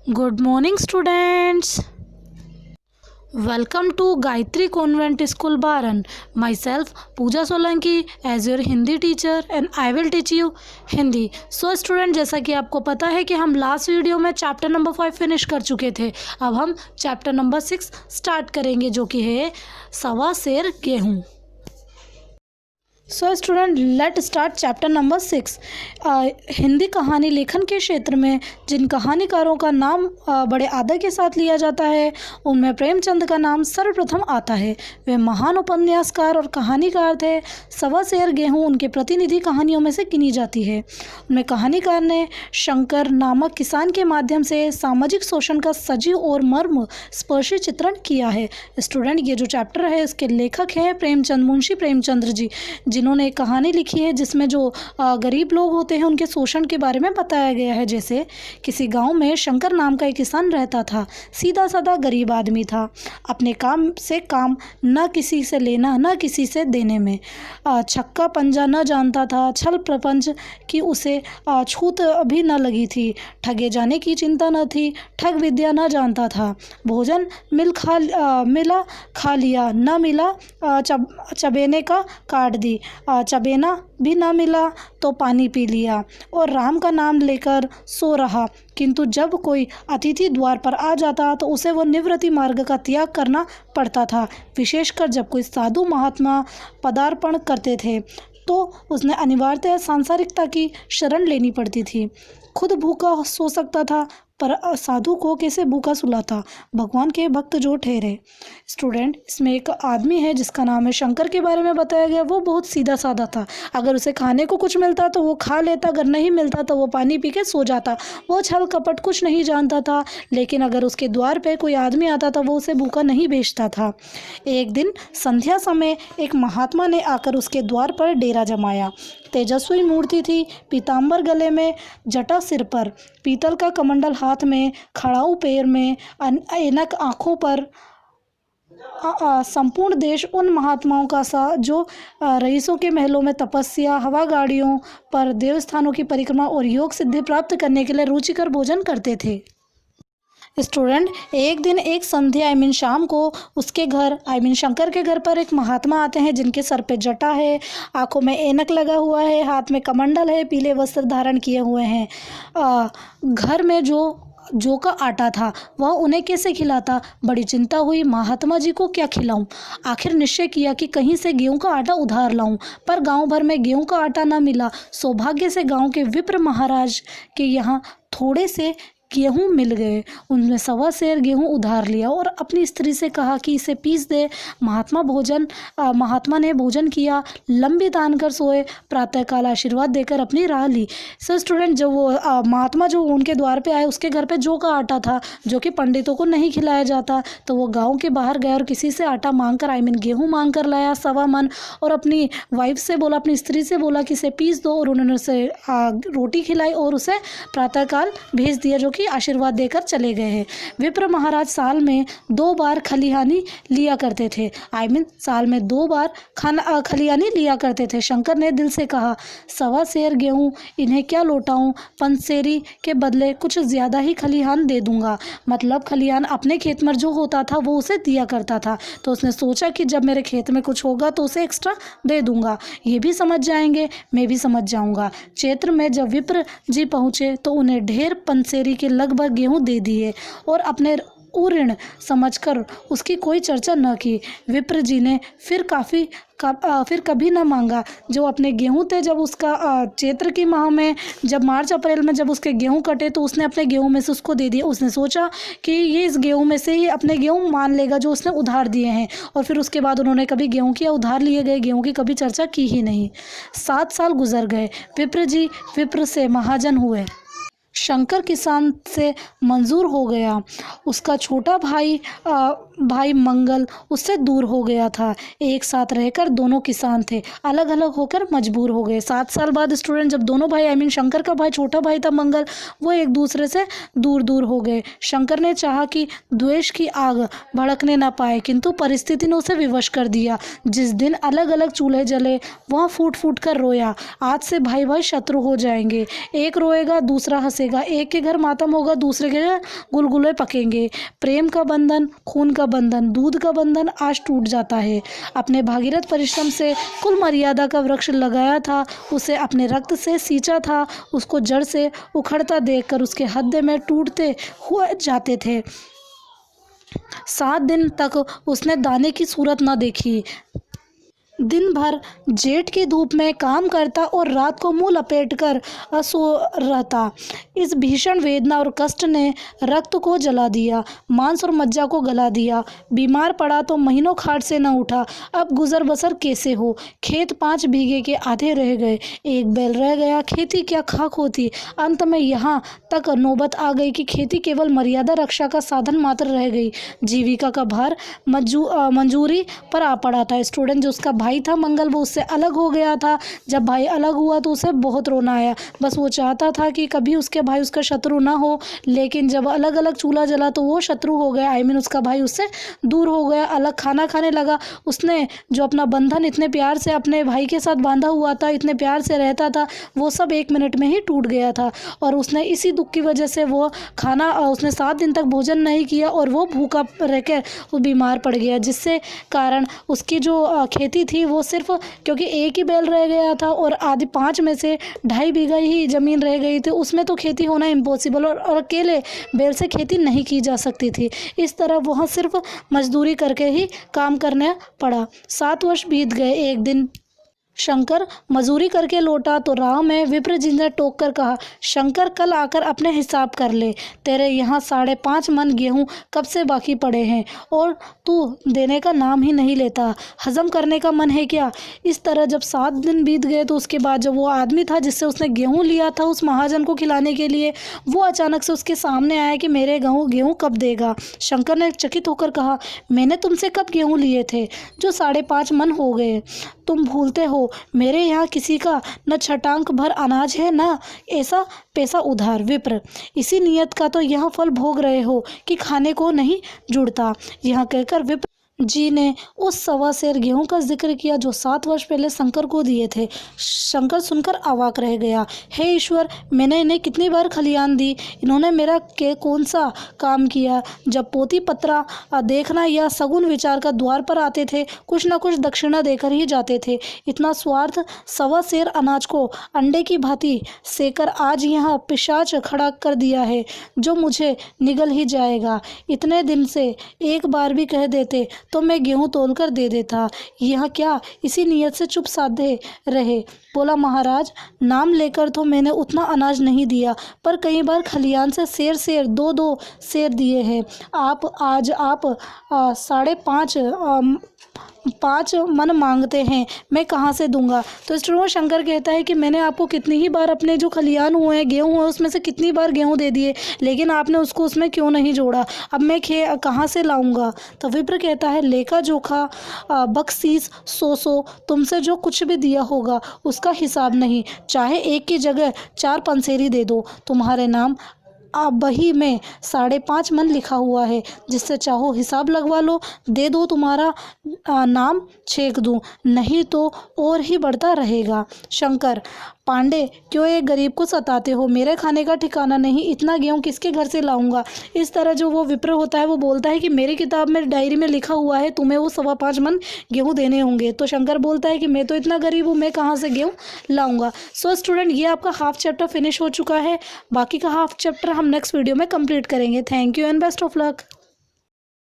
Good morning, students. Welcome to Gayatri Convent School, Baran. Myself, Pooja Solanki, as your Hindi teacher, and I will teach you Hindi. So, student, जैसा कि आपको पता है कि हम last video में chapter number 5 finish कर चुके थे। अब हम चैप्टर नंबर 6 स्टार्ट करेंगे, जो कि है सवा सेर गेहूँ। So student, let start chapter number 6। Hindi कहानी लेखन के क्षेत्र में जिन कहानीकारों का नाम बड़े आदर के साथ लिया जाता है, उनमें प्रेमचंद का नाम सर्वप्रथम आता है। वे महान उपन्यासकार और कहानीकार थे। सवा सेर गेहूँ उनके प्रतिनिधि कहानियों में से गिनी जाती है। उनमें कहानीकार ने शंकर नामक किसान के माध्यम से सामाजिक शोषण का सजीव और मर्म स्पर्शी चित्रण किया है। स्टूडेंट, ये जो चैप्टर है इसके लेखक हैं प्रेमचंद, मुंशी प्रेमचंद्र जी, जिन्होंने एक कहानी लिखी है जिसमें जो गरीब लोग होते हैं उनके शोषण के बारे में बताया गया है। जैसे किसी गांव में शंकर नाम का एक किसान रहता था। सीधा साधा गरीब आदमी था। अपने काम से काम, न किसी से लेना न किसी से देने में। छक्का पंजा न जानता था। छल प्रपंच की उसे छूत भी न लगी थी। ठगे जाने की चिंता न थी। ठग विद्या न जानता था। भोजन मिला खा लिया, न मिला चबेने का काट दी। चबेना भी ना मिला तो पानी पी लिया और राम का नाम लेकर सो रहा। किंतु जब कोई अतिथि द्वार पर आ जाता तो उसे वो निवृत्ति मार्ग का त्याग करना पड़ता था। विशेषकर जब कोई साधु महात्मा पदार्पण करते थे तो उसने अनिवार्यतः सांसारिकता की शरण लेनी पड़ती थी। खुद भूखा सो सकता था पर साधु को कैसे भूखा सुलाता। भगवान के भक्त जो ठहरे। स्टूडेंट, इसमें एक आदमी है जिसका नाम है शंकर, के बारे में बताया गया। वो बहुत सीधा साधा था। अगर उसे खाने को कुछ मिलता तो वो खा लेता, अगर नहीं मिलता तो वो पानी पी के सो जाता। वो छल कपट कुछ नहीं जानता था। लेकिन अगर उसके द्वार पे कोई आदमी आता था वो उसे भूखा नहीं भेजता था। एक दिन संध्या समय एक महात्मा ने आकर उसके द्वार पर डेरा जमाया। तेजस्वी मूर्ति थी, पीताम्बर गले में, जटा सिर पर, पीतल का कमंडल हाथ में, खड़ाऊ पैर में, ऐनक आँखों पर। संपूर्ण देश उन महात्माओं का सा जो रईसों के महलों में तपस्या, हवा गाड़ियों पर देवस्थानों की परिक्रमा और योग सिद्धि प्राप्त करने के लिए रुचिकर भोजन करते थे। स्टूडेंट, एक दिन एक संध्या शाम को उसके घर शंकर के घर पर एक महात्मा आते हैं जिनके सर पे जटा है, आंखों में ऐनक लगा हुआ है, हाथ में कमंडल है, पीले वस्त्र धारण किए हुए हैं। घर में जौ का आटा था वह उन्हें कैसे खिलाता। बड़ी चिंता हुई, महात्मा जी को क्या खिलाऊं। आखिर निश्चय किया कि कहीं से गेहूं का आटा उधार लाऊं, पर गांव भर में गेहूं का आटा न मिला। सौभाग्य से गांव के विप्र महाराज के यहाँ थोड़े से गेहूँ मिल गए। उनने सवा सेर गेहूँ उधार लिया और अपनी स्त्री से कहा कि इसे पीस दे। महात्मा ने भोजन किया, लंबी तान कर सोए, प्रातःकाल आशीर्वाद देकर अपनी राह ली। सर स्टूडेंट, जब वो महात्मा जो उनके द्वार पे आए उसके घर पे जौ का आटा था जो कि पंडितों को नहीं खिलाया जाता। तो वो गाँव के बाहर गए और किसी से आटा मांग कर गेहूँ मांग कर लाया 1.25 मन, और अपनी वाइफ से बोला, अपनी स्त्री से बोला कि इसे पीस दो, और उन्होंने उसे रोटी खिलाई और उसे प्रातःकाल भेज दिया, जो कि आशीर्वाद देकर चले गए हैं। विप्र महाराज साल में 2 बार खलिहानी लिया करते थे। साल में 2 बार खलिहानी लिया करते थे। शंकर ने दिल से कहा, सवा सेर गेहूँ इन्हें क्या लौटाऊं, पंसेरी के बदले कुछ ज़्यादा ही खलिहान दे दूंगा। मतलब खलिहान अपने खेत में जो होता था वो उसे दिया करता था। तो उसने सोचा कि जब मेरे खेत में कुछ होगा तो उसे एक्स्ट्रा दे दूंगा। ये भी समझ जाएंगे, मैं भी समझ जाऊंगा। चैत्र में जब विप्र जी पहुँचे तो उन्हें ढेर पंसेरी के लगभग गेहूं दे दिए और अपने ऋण समझकर उसकी कोई चर्चा न की। विप्र जी ने फिर कभी न मांगा। जो अपने गेहूं थे, जब उसका चैत्र की माह में, जब मार्च अप्रैल में जब उसके गेहूं कटे तो उसने अपने गेहूं में से उसको दे दिया। उसने सोचा कि ये इस गेहूं में से ही अपने गेहूं मान लेगा जो उसने उधार दिए हैं, और फिर उसके बाद उन्होंने कभी गेहूं की, उधार लिए गए गेहूं की कभी चर्चा की ही नहीं। 7 साल गुजर गए। विप्र जी विप्र से महाजन हुए। शंकर किसान से मंजूर हो गया। उसका छोटा भाई मंगल उससे दूर हो गया था। एक साथ रहकर दोनों किसान थे, अलग अलग होकर मजबूर हो गए। 7 साल बाद स्टूडेंट, जब दोनों भाई शंकर का भाई, छोटा भाई था मंगल, वो एक दूसरे से दूर दूर हो गए। शंकर ने चाहा कि द्वेष की आग भड़कने ना पाए, किंतु परिस्थिति ने उसे विवश कर दिया। जिस दिन अलग अलग चूल्हे जले वहाँ फूट फूट कर रोया, आज से भाई भाई शत्रु हो जाएंगे। एक रोएगा दूसरा हंसेगा, बरसेगा, एक के घर मातम होगा, दूसरे के घर गुलगुले पकेंगे। प्रेम का बंधन, खून का बंधन, दूध का बंधन आज टूट जाता है। अपने भागीरथ परिश्रम से कुल मर्यादा का वृक्ष लगाया था, उसे अपने रक्त से सींचा था, उसको जड़ से उखड़ता देखकर उसके हृदय में टूटते हुए जाते थे। 7 दिन तक उसने दाने की सूरत न देखी। दिन भर जेठ की धूप में काम करता और रात को मुंह लपेटकर सो रहता। इस भीषण वेदना और कष्ट ने रक्त को जला दिया, मांस और मज्जा को गला दिया। बीमार पड़ा तो महीनों खाट से न उठा। अब गुजर बसर कैसे हो? खेत 5 बीघे के आधे रह गए, एक बैल रह गया, खेती क्या खाक होती। अंत में यहाँ तक नौबत आ गई कि खेती केवल मर्यादा रक्षा का साधन मात्र रह गई। जीविका का भार मंजूरी पर आ पड़ा था। स्टूडेंट जो उसका भाई था मंगल, वो उससे अलग हो गया था। जब भाई अलग हुआ तो उसे बहुत रोना आया। बस वो चाहता था कि कभी उसके भाई उसका शत्रु ना हो, लेकिन जब अलग अलग चूल्हा जला तो वो शत्रु हो गया। उसका भाई उससे दूर हो गया, अलग खाना खाने लगा। उसने जो अपना बंधन इतने प्यार से अपने भाई के साथ बांधा हुआ था, इतने प्यार से रहता था, वो सब 1 मिनट में ही टूट गया था। और उसने इसी दुख की वजह से वो खाना उसने 7 दिन तक भोजन नहीं किया और वो भूखा रहकर वो बीमार पड़ गया, जिससे कारण उसकी जो खेती थी वो सिर्फ, क्योंकि एक ही बैल रह गया था और आधी 5 में से 2.5 बीघा ही ज़मीन रह गई थी, उसमें तो खेती होना इम्पॉसिबल, और अकेले बैल से खेती नहीं की जा सकती थी। इस तरह वहाँ सिर्फ मजदूरी करके ही काम करना पड़ा। 7 वर्ष बीत गए। एक दिन शंकर मजूरी करके लौटा तो राह में विप्र जी ने टोक कर कहा, शंकर कल आकर अपने हिसाब कर ले, तेरे यहाँ 5.5 मन गेहूँ कब से बाकी पड़े हैं और तू देने का नाम ही नहीं लेता। हजम करने का मन है क्या? इस तरह जब 7 दिन बीत गए तो उसके बाद जब वो आदमी था जिससे उसने गेहूँ लिया था उस महाजन को खिलाने के लिए, वो अचानक से उसके सामने आया कि मेरे गेहूँ कब देगा। शंकर ने चकित होकर कहा, मैंने तुमसे कब गेहूँ लिए थे जो 5.5 मन हो गए? तुम भूलते हो मेरे यहाँ किसी का न छटांक भर अनाज है, न ऐसा पैसा उधार। विप्र, इसी नियत का तो यह फल भोग रहे हो कि खाने को नहीं जुड़ता। यह कहकर विप्र जी ने उस 1.25 सेर गेहूं का जिक्र किया जो 7 वर्ष पहले शंकर को दिए थे। शंकर सुनकर अवाक रह गया। हे ईश्वर, मैंने इन्हें कितनी बार खलियान दी, इन्होंने मेरा के कौन सा काम किया? जब पोती पत्रा देखना या सगुन विचार का द्वार पर आते थे, कुछ न कुछ दक्षिणा देकर ही जाते थे। इतना स्वार्थ 1.25 सेर अनाज को अंडे की भांति सेकर आज यहाँ पिशाच खड़ा कर दिया है जो मुझे निगल ही जाएगा। इतने दिन से एक बार भी कह देते तो मैं गेहूं तोलकर दे देता। यह क्या इसी नियत से चुप साधे रहे? बोला, महाराज, नाम लेकर तो मैंने उतना अनाज नहीं दिया, पर कई बार खलियान से सेर 2-2 सेर दिए हैं। आज आप 5.5 मन मांगते हैं, मैं कहाँ से दूंगा? तो स्टूडेंट शंकर कहता है कि मैंने आपको कितनी ही बार अपने जो खलियान हुए हैं, गेहूँ हुए, उसमें से कितनी बार गेहूँ दे दिए, लेकिन आपने उसको उसमें क्यों नहीं जोड़ा? अब मैं कहाँ से लाऊंगा? तो विप्र कहता है, लेखा जोखा बख्शीश 100 तुमसे जो कुछ भी दिया होगा उसका हिसाब नहीं, चाहे एक की जगह 4 पंसेरी दे दो, तुम्हारे नाम बही में 5.5 मन लिखा हुआ है, जिससे चाहो हिसाब लगवा लो, दे दो, तुम्हारा नाम छेक दूं, नहीं तो और ही बढ़ता रहेगा। शंकर, पांडे, क्यों एक गरीब को सताते हो? मेरे खाने का ठिकाना नहीं, इतना गेहूँ किसके घर से लाऊंगा? इस तरह जो वो विप्र होता है वो बोलता है कि मेरी किताब में डायरी में लिखा हुआ है तुम्हें वो 5.25 मन गेहूँ देने होंगे। तो शंकर बोलता है कि मैं तो इतना गरीब हूँ, मैं कहाँ से गेहूँ लाऊंगा। सो स्टूडेंट, ये आपका हाफ चैप्टर फिनिश हो चुका है। बाकी का हाफ चैप्टर हम नेक्स्ट वीडियो में कंप्लीट करेंगे। Thank you and best of luck.